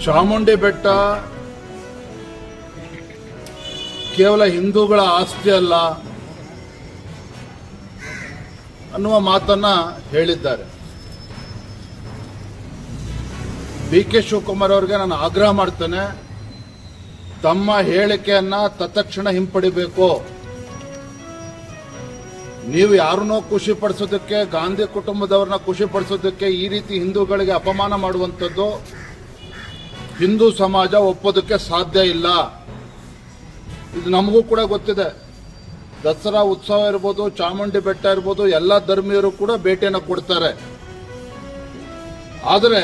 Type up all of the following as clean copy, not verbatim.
ಚಾಮುಂಡಿ ಬೆಟ್ಟ ಕೇವಲ ಹಿಂದೂಗಳ ಆಸ್ತಿ ಅಲ್ಲ ಅನ್ನುವ ಮಾತನ್ನ ಹೇಳಿದ್ದಾರೆ. ಡಿ.ಕೆ. ಶಿವಕುಮಾರ್ ಅವರಿಗೆ ನಾನು ಆಗ್ರಹ ಮಾಡ್ತೇನೆ, ತಮ್ಮ ಹೇಳಿಕೆಯನ್ನ ತತ್ಕ್ಷಣ ಹಿಂಪಡಿಬೇಕು. ನೀವು ಯಾರನ್ನೋ ಖುಷಿ ಪಡಿಸೋದಕ್ಕೆ, ಗಾಂಧಿ ಕುಟುಂಬದವ್ರನ್ನ ಖುಷಿ ಪಡಿಸೋದಕ್ಕೆ ಈ ರೀತಿ ಹಿಂದೂಗಳಿಗೆ ಅಪಮಾನ ಮಾಡುವಂಥದ್ದು ಹಿಂದೂ ಸಮಾಜ ಒಪ್ಪೋದಕ್ಕೆ ಸಾಧ್ಯ ಇಲ್ಲ. ಇದು ನಮಗೂ ಕೂಡ ಗೊತ್ತಿದೆ. ದಸರಾ ಉತ್ಸವ ಇರ್ಬೋದು, ಚಾಮುಂಡಿ ಬೆಟ್ಟ ಇರ್ಬೋದು, ಎಲ್ಲ ಧರ್ಮೀಯರು ಕೂಡ ಭೇಟಿಯನ್ನು ಕೊಡ್ತಾರೆ. ಆದರೆ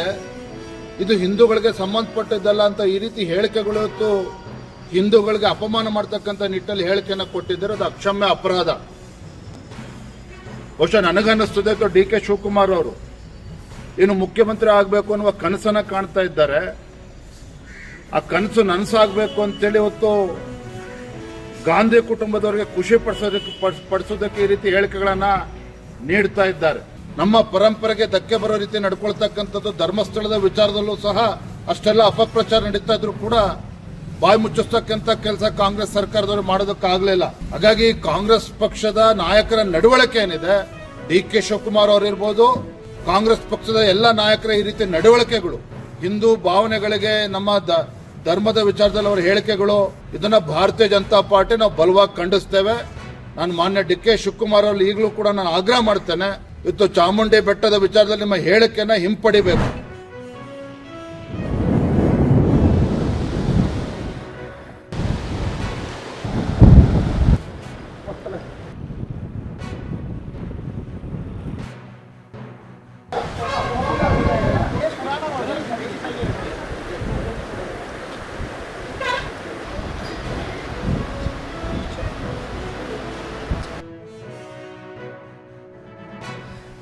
ಇದು ಹಿಂದೂಗಳಿಗೆ ಸಂಬಂಧಪಟ್ಟಿದ್ದಲ್ಲ ಅಂತ ಈ ರೀತಿ ಹೇಳಿಕೆಗಳು ಇವತ್ತು ಹಿಂದೂಗಳಿಗೆ ಅಪಮಾನ ಮಾಡ್ತಕ್ಕಂಥ ನಿಟ್ಟಲ್ಲಿ ಹೇಳಿಕೆಯನ್ನು ಕೊಟ್ಟಿದ್ದಾರೆ. ಅದು ಅಕ್ಷಮ್ಯ ಅಪರಾಧ. ಬಹುಶಃ ನನಗನ್ನಿಸ್ತದೆ ಡಿ.ಕೆ. ಶಿವಕುಮಾರ್ ಅವರು ಇನ್ನು ಮುಖ್ಯಮಂತ್ರಿ ಆಗಬೇಕು ಅನ್ನುವ ಕನಸನ್ನ ಕಾಣ್ತಾ ಇದ್ದಾರೆ. ಆ ಕನಸು ನನಸಾಗಬೇಕು ಅಂತೇಳಿ ಇವತ್ತು ಗಾಂಧಿ ಕುಟುಂಬದವರಿಗೆ ಖುಷಿ ಪಡಿಸೋದಕ್ಕೆ ಈ ರೀತಿ ಹೇಳಿಕೆಗಳನ್ನ ನೀಡ್ತಾ ಇದ್ದಾರೆ. ನಮ್ಮ ಪರಂಪರೆಗೆ ಧಕ್ಕೆ ಬರೋ ರೀತಿ ನಡ್ಕೊಳ್ತಕ್ಕಂಥದ್ದು ಧರ್ಮಸ್ಥಳದ ವಿಚಾರದಲ್ಲೂ ಸಹ ಅಷ್ಟೆಲ್ಲ ಅಪಪ್ರಚಾರ ನಡೀತಾ ಇದ್ರು ಕೂಡ ಬಾಯಿ ಮುಚ್ಚಿಸ್ತಕ್ಕಂಥ ಕೆಲಸ ಕಾಂಗ್ರೆಸ್ ಸರ್ಕಾರದವರು ಮಾಡೋದಕ್ಕಾಗಲಿಲ್ಲ. ಹಾಗಾಗಿ ಕಾಂಗ್ರೆಸ್ ಪಕ್ಷದ ನಾಯಕರ ನಡವಳಿಕೆ ಏನಿದೆ, ಡಿ.ಕೆ. ಶಿವಕುಮಾರ್ ಅವರಿರ್ಬೋದು, ಕಾಂಗ್ರೆಸ್ ಪಕ್ಷದ ಎಲ್ಲ ನಾಯಕರ ಈ ರೀತಿ ನಡವಳಿಕೆಗಳು, ಹಿಂದೂ ಭಾವನೆಗಳಿಗೆ, ನಮ್ಮ ಧರ್ಮದ ವಿಚಾರದಲ್ಲಿ ಅವರ ಹೇಳಿಕೆಗಳು, ಇದನ್ನ ಭಾರತೀಯ ಜನತಾ ಪಾರ್ಟಿ ನಾವು ಬಲವಾಗಿ ಖಂಡಿಸ್ತೇವೆ. ನಾನು ಮಾನ್ಯ ಡಿ.ಕೆ. ಶಿವಕುಮಾರ್ ಅವರು ಈಗಲೂ ಕೂಡ ನಾನು ಆಗ್ರಹ ಮಾಡ್ತೇನೆ, ಇವತ್ತು ಚಾಮುಂಡಿ ಬೆಟ್ಟದ ವಿಚಾರದಲ್ಲಿ ನಿಮ್ಮ ಹೇಳಿಕೆಯನ್ನ ಹಿಂಪಡಿಬೇಕು.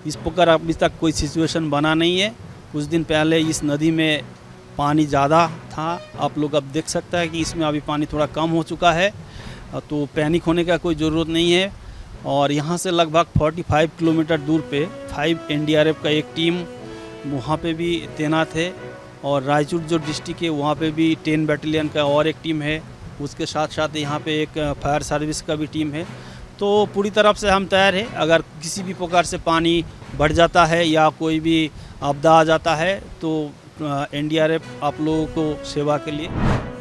इस प्रकार अभी तक कोई सिचुएशन बना नहीं है। कुछ दिन पहले इस नदी में पानी ज़्यादा था, आप लोग अब देख सकते हैं कि इसमें अभी पानी थोड़ा कम हो चुका है, तो पैनिक होने का कोई ज़रूरत नहीं है। और यहाँ से लगभग 45 किलोमीटर दूर पे 5 NDRF का एक टीम वहाँ पे भी तैनात है, और रायचूर जो डिस्ट्रिक्ट है वहाँ पे भी 10 बटालियन का और एक टीम है। उसके साथ साथ यहाँ पे एक फायर सर्विस का भी टीम है। तो पूरी तरफ से हम तैयार हैं। अगर किसी भी प्रकार से पानी बढ़ जाता है या कोई भी आपदा आ जाता है तो NDRF आप लोगों को सेवा के लिए